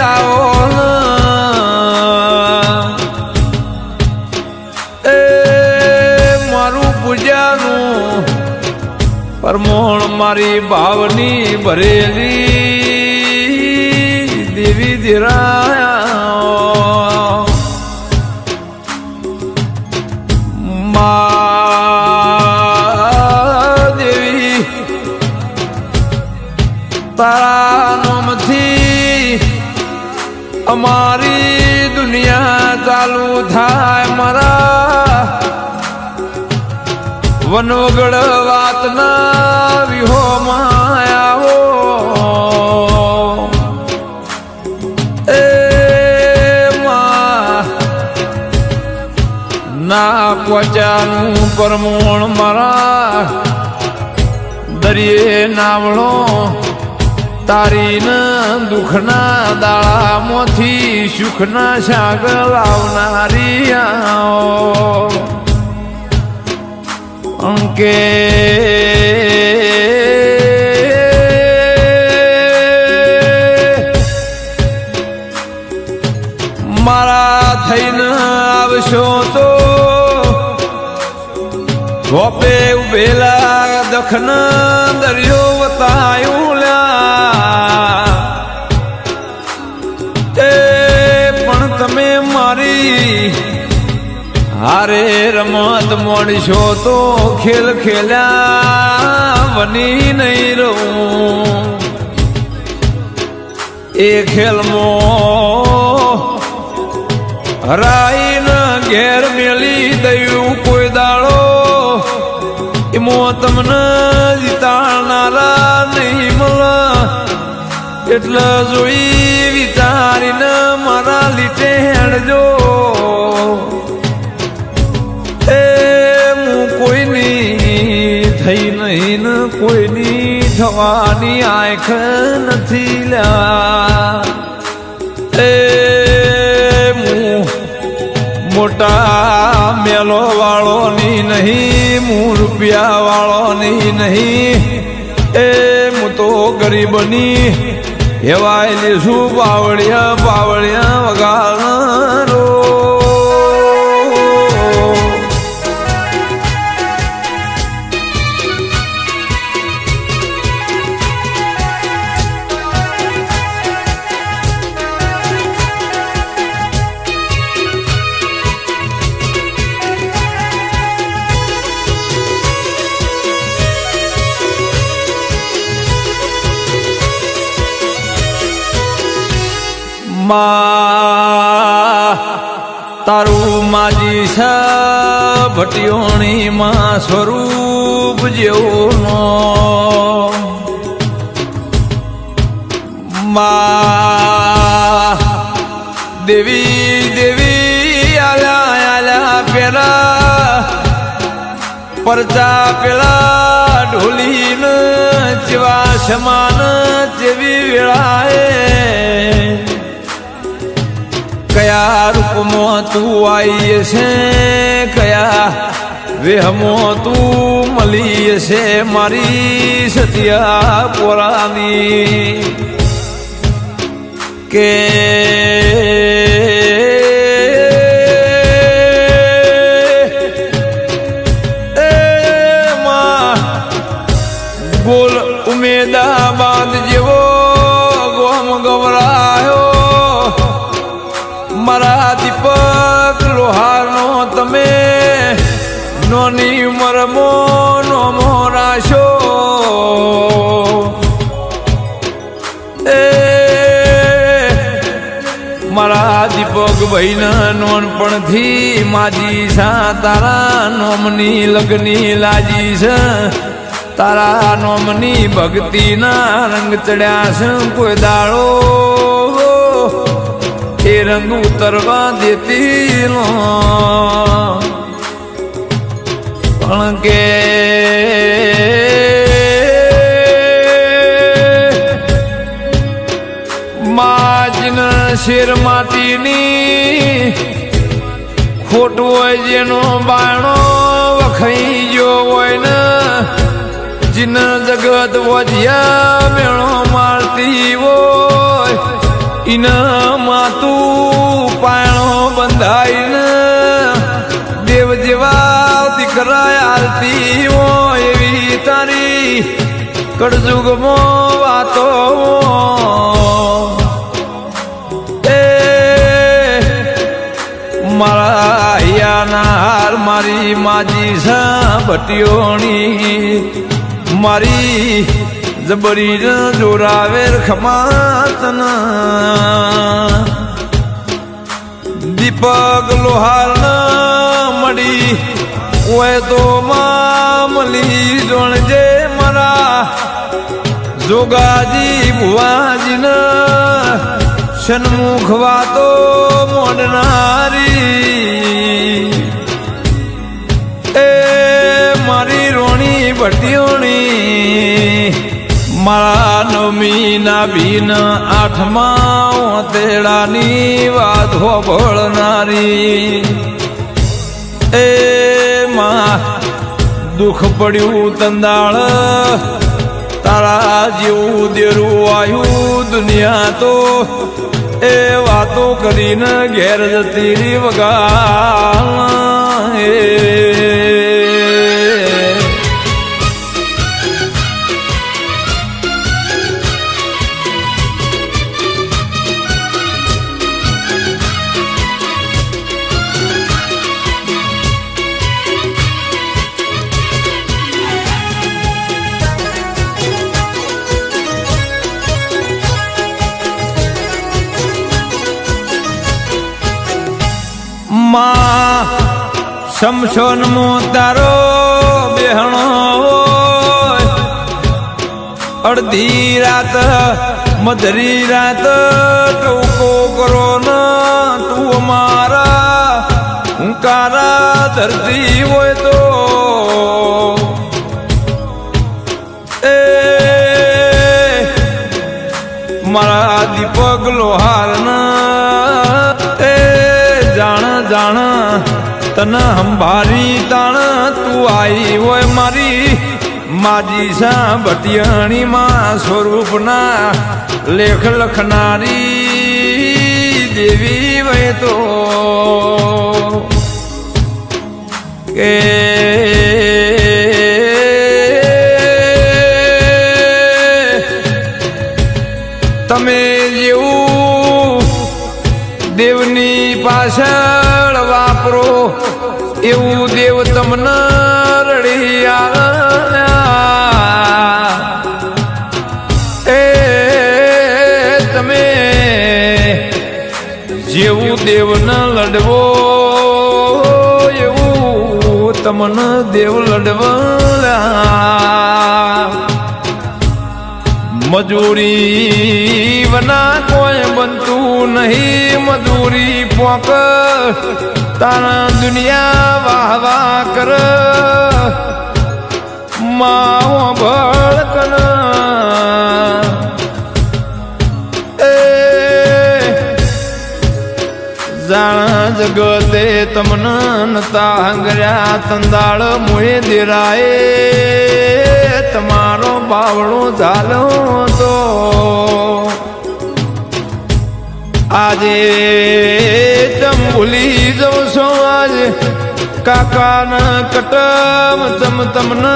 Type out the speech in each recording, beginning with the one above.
આવો એ મારું પૂજાનું પરમોણ મારી ભાવની ભરેલી દેવી ધીરાયા દેવી તારા નામથી અમારી દુનિયા ચાલુ થાય મારા વનવગડ વાતના વિહોમાં આવો એ ના પહોંચાનું પરમોણ મારા દરિયે નાવળો તારીન દુઃખના દાળામાંથી સુખના સાગર આવનારી અંકે મારા થઈને આવશો તો ગોપે ઉભેલા દખન દરિયો વતાયું એ પણ તમે મારી હારે રમત મળશો તો ખેલ ખેલ્યા બની નહીં રહું એ ખેલમાં હરાઈને ઘેર મેલી દયું કોઈ દાડો એમાં તમને જીતાડનારા નહીં મળે એટલે જોઈ વિચારીને મારા લીટે હેડજો એ હું કોઈની થઈ નહીં ને કોઈની થવાની આંખ નથી લ્યા એ મોટા મેલો વાળોની નહીં હું રૂપિયા વાળોની નહીં એ હું તો ગરીબની હેવાયેલી શું પાવડિયા પાવડિયા વગાડનારો તારું માજી છે ભટિયોણી માં સ્વરૂપ જેવું દેવી દેવી આલા આલા પેલા પરચા પેલા ઢોલીને જેવા સમાન જેવી વેળાએ કયા રૂપમાં તું આવી છે કયા વેહમાં તું મળી છે મારી સતિયા પોરાની કે ગોલ ઉમેદાબાદ જેવો ગોમ ગવરાયો મારા દીપક લોહારનો તમે નોની ઉંમરમાં નોમો રાશો એ મારા દીપક ભાઈના નોનપણથી માજી સા તારા નોમની લગની લાજી છે તારા નોમની ભક્તિના રંગ ચડ્યા છે કોઈ દાડો એ રંગ ઉતરવા દેતી પણ કે માજન શેર માટીની ખોટ હોય જેનો બાયણો વખાઈ ગયો હોય ને જીન જગત વધ્યા મેળો મારતી હોય ઇન માતું પાયણો બંધાઈને દેવ જેવા દીકરા આલતી હોય એવી તારી કળજુગમાં વાતો એ મારા હૈયાના હાર મારી માજી ભટિયોણી મારી જબરી જોરાવેર ખમાતન દીપક લોહાર મળી ઓય તો મામલી જોણજે મારા જોગાજી ભુવાજીન સન્મુખ વાતો મોડનારી એ મારી રોણી ભટિયોણી મારા નવમી ના ભીન આઠમા તેડાની વાત હોભળનારી એ માં દુઃખ પડ્યું તંદાળ તારા જેવું દેરું આવ્યું દુનિયા તો એ વાતો કરીને ઘેર જતી વગા માં શમશોન મો તારો બેહણો અડધી રાત મધરી રાત ટોકો કરો ન તું અમારા હુંકારા ધરતી હોય તો એ મારા દીપક લોહારના જાણ તન હંભારી તાણ તું આઈ હોય મારી માજી ભટિયાણી માં સ્વરૂપના લેખ લખનારી દેવી વય તો કે તમે જેવું દેવની પાછળ વાપરો એવું દેવ તમને રડી એ તમે જેવું દેવ ન લડવો એવું તમને દેવ લડવા મજૂરી વના કોઈ બનતું નહીં મજૂરી પોક તારા દુનિયા વાહ વાહ કર માવો ભળકન એ જાણ જગતે તમને નતા હંગર્યા તંદાળ મોહે દેરાએ તમારો બાવળો ઝાલો તો આજે તમ ભૂલી જવ છો આજે કાકાના કટમ તમ તમને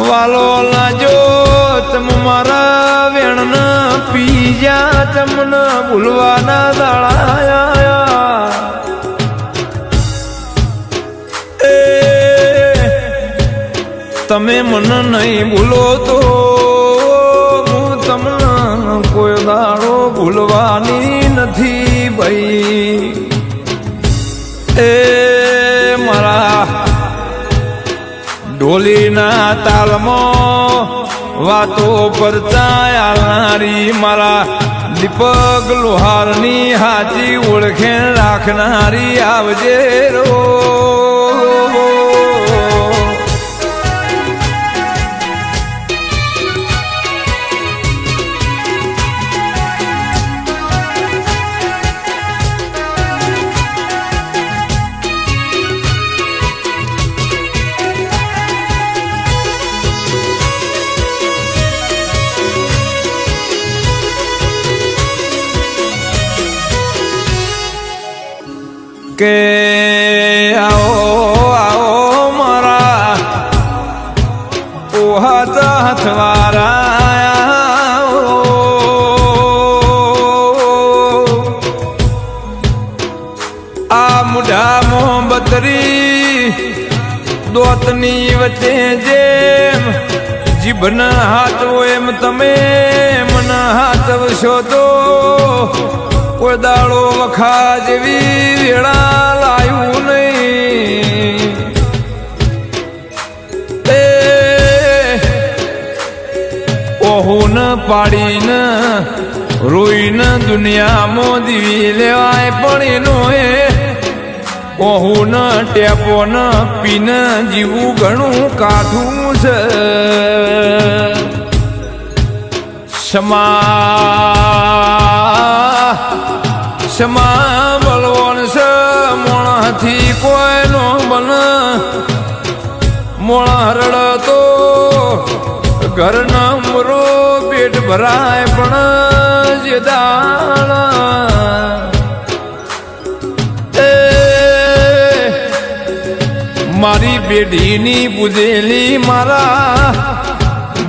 વાલો લાજો તમ મારા વેણ પી જા તમને ભૂલવાના દાળાયા તમે મને નહીં ભૂલો તો હું તમને કોઈ દાડો ભૂલવાની નથી ભાઈ એ મારા ઢોલીના તાલમાં વાતો પરચાયારી મારા દીપક લોહારની હાચી ઓળખે રાખનારી આવજે રો કે આવો આવો મારા ઓહાત હથવારા આ મુઢા મોહબ્બતરી દોતની વચ્ચે જેમ જીભના હાથવો એમ તમે મન હાથવશો તો કોઈ દાડો વખા જેવી વેળા લાયું નહીં એ ઓહુન પાડીને રોઈને દુનિયામાં દીવી લેવાય પણ એનો એ ઓહુન ટેપોન પીને જીવું ઘણું કાઠું છે સમા બલવન છે મોણથી કોઈનો બન મોણ હરડતો ઘરના મરો પેટ ભરાય પણ જે દાણા મારી પેઢીની પૂજેલી મારા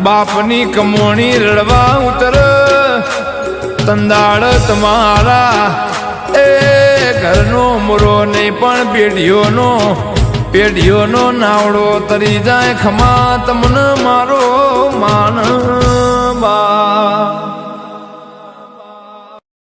બાપની કમોણી રડવા ઉતર તંદાળ તમારા એ ઘરનો મોરો નહીં પણ પેઢીઓનો નાવડો તરી જાય ખમા તમને મારો માન